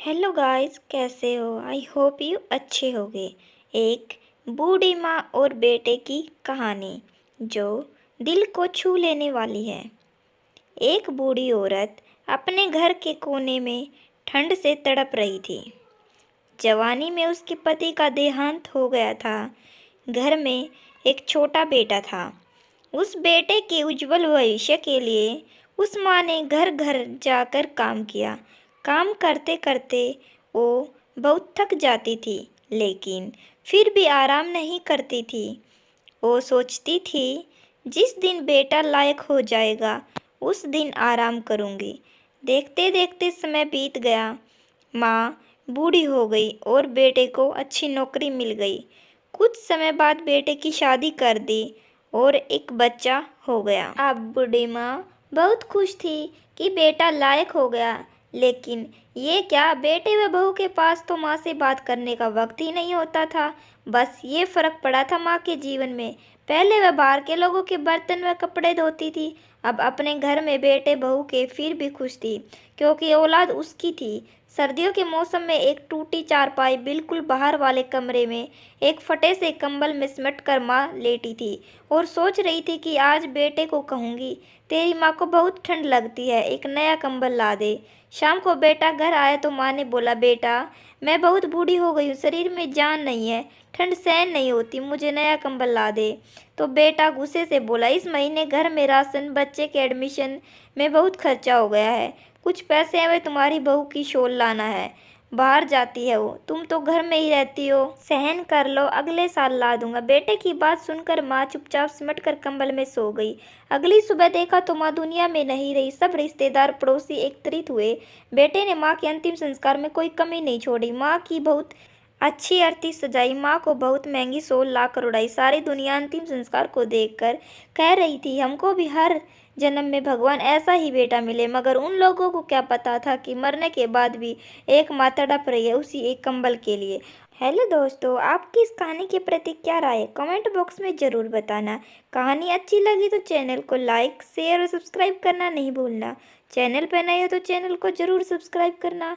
Hello guys, कैसे हो? I hope you अच्छे होगे। एक बूढ़ी माँ और बेटे की कहानी जो दिल को छू लेने वाली है। एक बूढ़ी औरत अपने घर के कोने में ठंड से तड़प रही थी। जवानी में उसके पति का देहांत हो गया था। घर में एक छोटा बेटा था। उस बेटे के उज्जवल भविष्य के लिए उस माँ ने घर घर जाकर काम किया। काम करते करते वो बहुत थक जाती थी, लेकिन फिर भी आराम नहीं करती थी। वो सोचती थी, जिस दिन बेटा लायक हो जाएगा उस दिन आराम करूँगी। देखते देखते समय बीत गया। माँ बूढ़ी हो गई और बेटे को अच्छी नौकरी मिल गई। कुछ समय बाद बेटे की शादी कर दी और एक बच्चा हो गया। अब बूढ़ी माँ बहुत खुश थी कि बेटा लायक हो गया, लेकिन ये क्या, बेटे व बहू के पास तो माँ से बात करने का वक्त ही नहीं होता था। बस ये फर्क पड़ा था माँ के जीवन में। पहले वह बाहर के लोगों के बर्तन व कपड़े धोती थी, अब अपने घर में बेटे बहू के फिर भी खुश थी, क्योंकि औलाद उसकी थी। सर्दियों के मौसम में एक टूटी चारपाई बिल्कुल बाहर वाले कमरे में एक फटे से कंबल में सिमट कर माँ लेटी थी और सोच रही थी कि आज बेटे को कहूँगी, तेरी माँ को बहुत ठंड लगती है, एक नया कंबल ला दे। शाम को बेटा घर आया तो माँ ने बोला, बेटा मैं बहुत बूढ़ी हो गई हूँ, शरीर में जान नहीं है, ठंड सहन नहीं होती, मुझे नया कंबल ला दे। तो बेटा गुस्से से बोला, इस महीने घर में राशन, बच्चे के एडमिशन में बहुत खर्चा हो गया है, कुछ पैसे हमें तुम्हारी बहू की शॉल लाना है, बाहर जाती है वो, तुम तो घर में ही रहती हो, सहन कर लो, अगले साल ला दूंगा। बेटे की बात सुनकर माँ चुपचाप सिमट कर कंबल में सो गई। अगली सुबह देखा तो माँ दुनिया में नहीं रही। सब रिश्तेदार पड़ोसी एकत्रित हुए। बेटे ने माँ के अंतिम संस्कार में कोई कमी नहीं छोड़ी। माँ की बहुत अच्छी आरती सजाई, माँ को बहुत महंगी शॉल ला कर उड़ाई। सारी दुनिया अंतिम संस्कार को देखकर कह रही थी, हमको भी हर जन्म में भगवान ऐसा ही बेटा मिले। मगर उन लोगों को क्या पता था कि मरने के बाद भी एक माँ तड़प रही है उसी एक कंबल के लिए। हेलो दोस्तों, आपकी इस कहानी के प्रति क्या राय है? कमेंट बॉक्स में ज़रूर बताना। कहानी अच्छी लगी तो चैनल को लाइक, शेयर और सब्सक्राइब करना नहीं भूलना। चैनल पर नए हो तो चैनल को ज़रूर सब्सक्राइब करना।